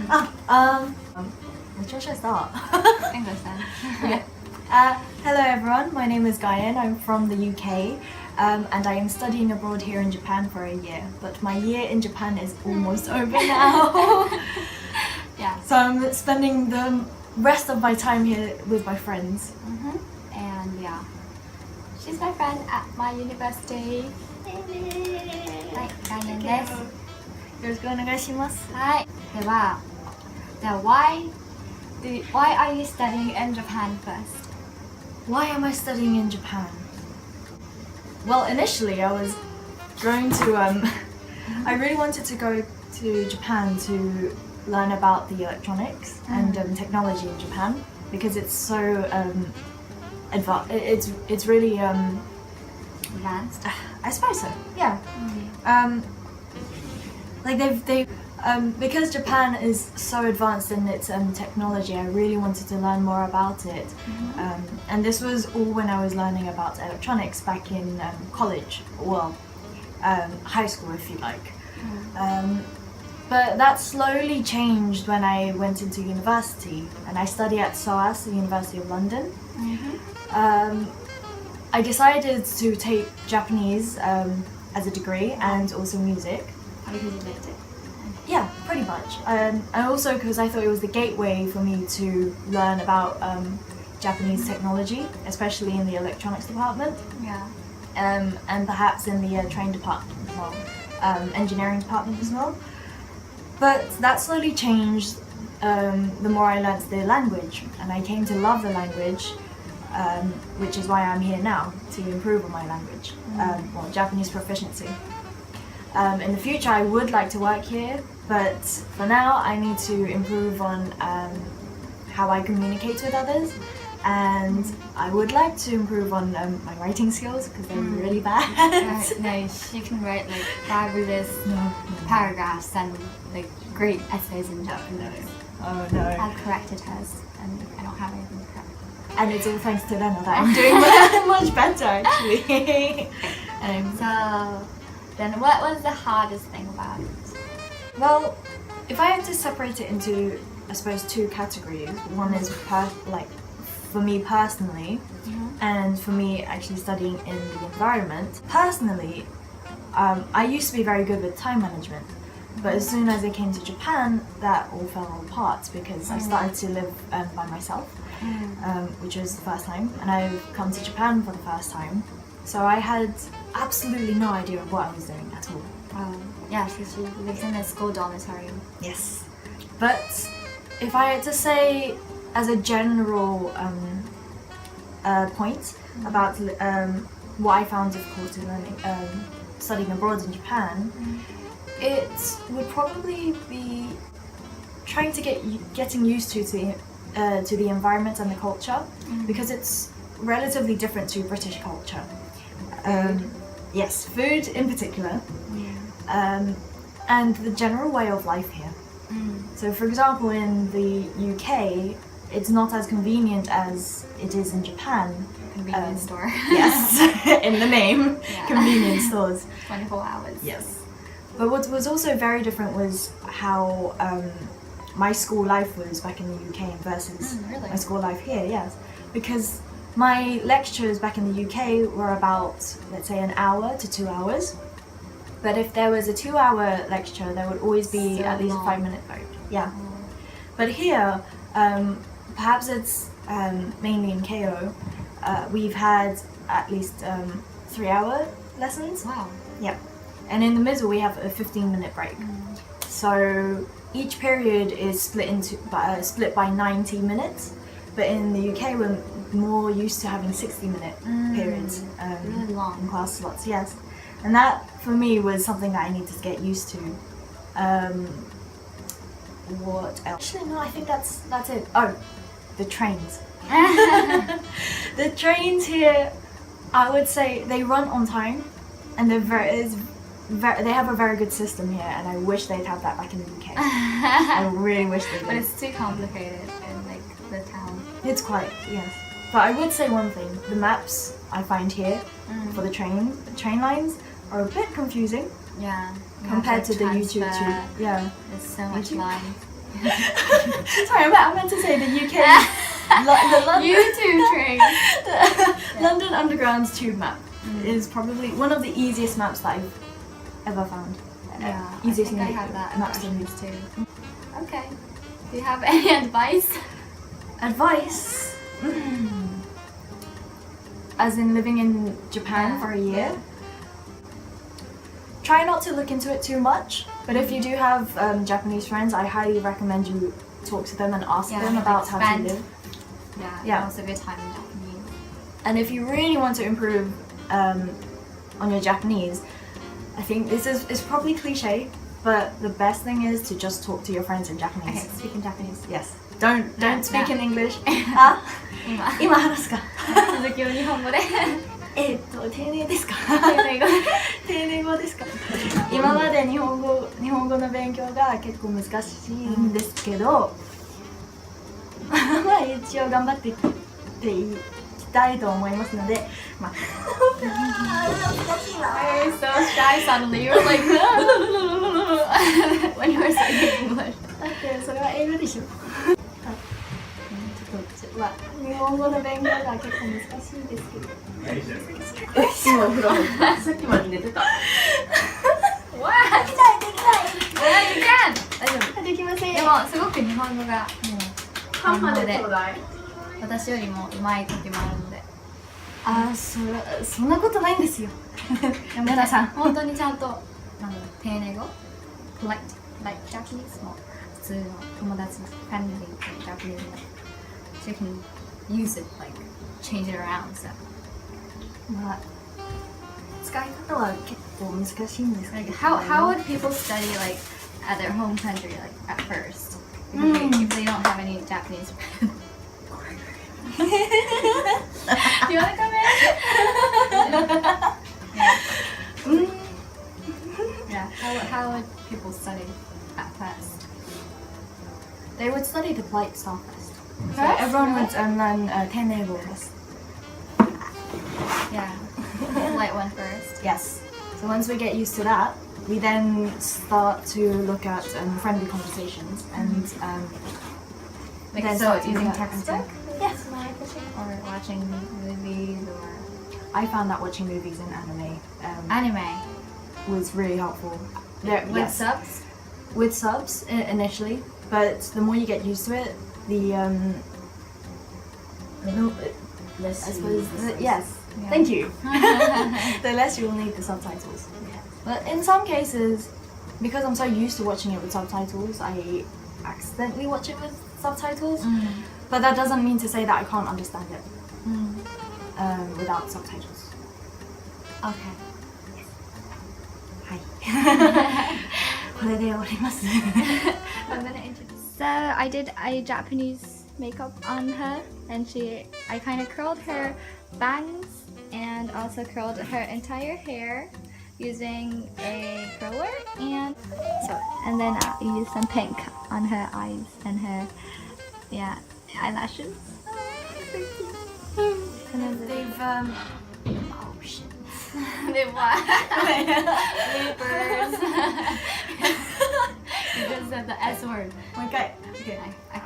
Where should I start? English then. Okay. Hello everyone, my name is Guyan, I'm from the UK and I am studying abroad here in Japan for a year. But my year in Japan is almost over now. Yeah. So I'm spending the rest of my time here with my friends. And yeah, she's my friend at my university. はい、ガイエンです。よろしくお願いします。はい。では、じゃあ why are you studying in Japan first? Why am I studying in Japan? Well, initially I was going to, I really wanted to go to Japan to learn about the electronics and technology in Japan because it's so advanced. It's really Advanced? I suppose so. Yeah. Like because Japan is so advanced in its technology, I really wanted to learn more about it. And this was all when I was learning about electronics back in college, well, high school if you like. But that slowly changed when I went into university, and I study at SOAS, the University of London. I decided to take Japanese as a degree and also music. Because you lived it. Yeah, pretty much. And also because I thought it was the gateway for me to learn about Japanese technology, especially in the electronics department. Yeah. And perhaps in the train department as well, engineering department as well. But that slowly changed the more I learnt the language, and I came to love the language, which is why I'm here now, to improve on my language, well, Japanese proficiency. In the future I would like to work here, but for now I need to improve on how I communicate with others, and I would like to improve on my writing skills because they're really bad. No, she can write like fabulous paragraphs and like great essays in Japanese. Oh no. I've corrected hers and I don't have anything to correct. And it's all thanks to Lena that I'm doing much better actually. So then what was the hardest thing about it? Well, if I had to separate it into, I suppose, two categories. One is like for me personally, and for me actually studying in the environment. Personally, I used to be very good with time management, but as soon as I came to Japan, that all fell apart because I started to live by myself, which was the first time, and I've come to Japan for the first time. So I had absolutely no idea of what I was doing at all. Yeah, so she lives in a school dormitory. Yes. But if I had to say as a general point about what I found difficult in learning, studying abroad in Japan, it would probably be trying to getting used to the environment and the culture, because it's relatively different to British culture. Yes, food in particular, and the general way of life here. So for example, in the UK, it's not as convenient as it is in Japan. Convenience store. Yes, in the name, convenience stores. 24 hours. Yes. But what was also very different was how my school life was back in the UK versus really? my school life here, yes. Because my lectures back in the UK were about, let's say, an hour to 2 hours. But if there was a 2-hour lecture, there would always be at least a 5-minute break. Yeah. But here, perhaps it's mainly in KO, we've had at least 3-hour lessons. Wow. Yeah. And in the middle, we have a 15-minute break. So each period is split by 90 minutes. But in the UK, we're more used to having 60-minute periods really long. in class slots. Yes, and that for me was something that I needed to get used to. What else? Actually, no, I think that's it. Oh, the trains. The trains here, I would say they run on time, and they have a very good system here, and I wish they'd have that back in the UK. I really wish they did. But it's too complicated in like the town. It's quite, yes. But I would say one thing, the maps I find here for the train lines are a bit confusing. Yeah. Compared to the YouTube transfer. tube. Yeah. There's so much YouTube. line. Sorry, I meant to say the UK. The London, YouTube train. London Underground's tube map is probably one of the easiest maps that I've ever found. Yeah, Easiest I think I have that maps to impressions read. too. Okay. Do you have any advice? Advice? As in living in Japan for a year? Try not to look into it too much, but if you do have Japanese friends, I highly recommend you talk to them and ask them like about how to spend- live. Yeah, most of your time in Japanese. And if you really want to improve on your Japanese, I think this is probably cliche, but the best thing is to just talk to your friends in Japanese. Okay, speak in Japanese. Yes. Don't speak in English. 今今話すか続きを日本語で丁寧ですか丁寧語で丁寧語ですか今まで日本語の勉強が結構難しいんですけど、まあ一応頑張っていきたいと思いますので、まあ難しいな。 You're so shy suddenly. You were like when you were saying English. だってそれは英語でしょ。まあ日本語の勉強が結構難しいですけど。今お風呂入ったさっきまで寝てた What? できないできない Yeah, you can. 大丈夫。できません。でもすごく日本語がもう半までちょうだい私よりも上手い時もあるので。そんなことないんですよ。皆さん。本当にちゃんと丁寧語 like Japanese も普通の友達の friendly Japanese も so you can use it like change it around so まあ使い方は結構難しいんですけ like ど。 how would people study like at their home country like at first if they don't have any Japanese friends? Do you want to come in? Yeah. How would people study at first? They would study the polite stuff first. So First? everyone would learn 丁寧語 first. Yeah. Light one first. Yes. So once we get used to that, we then start to look at friendly conversations and Like then so start to using look at- textbook Yes. or watching movies or I found that watching movies in anime anime was really helpful. There, with yes, subs. with subs initially, but the more you get used to it, the I suppose yes. Yeah. Thank you. The less you'll need the subtitles. But in some cases, because I'm so used to watching it with subtitles, I accidentally watch it with subtitles. But that doesn't mean to say that I can't understand it without subtitles. Okay. はい。これで終わります。 I'm gonna introduce. So I did a Japanese makeup on her, and I kind of curled her bangs and also curled her entire hair using a curler, and then I used some pink on her eyes and her eyelashes. And then They've oh shit. they what? Bloopers. You just said the S word. Okay. Okay. I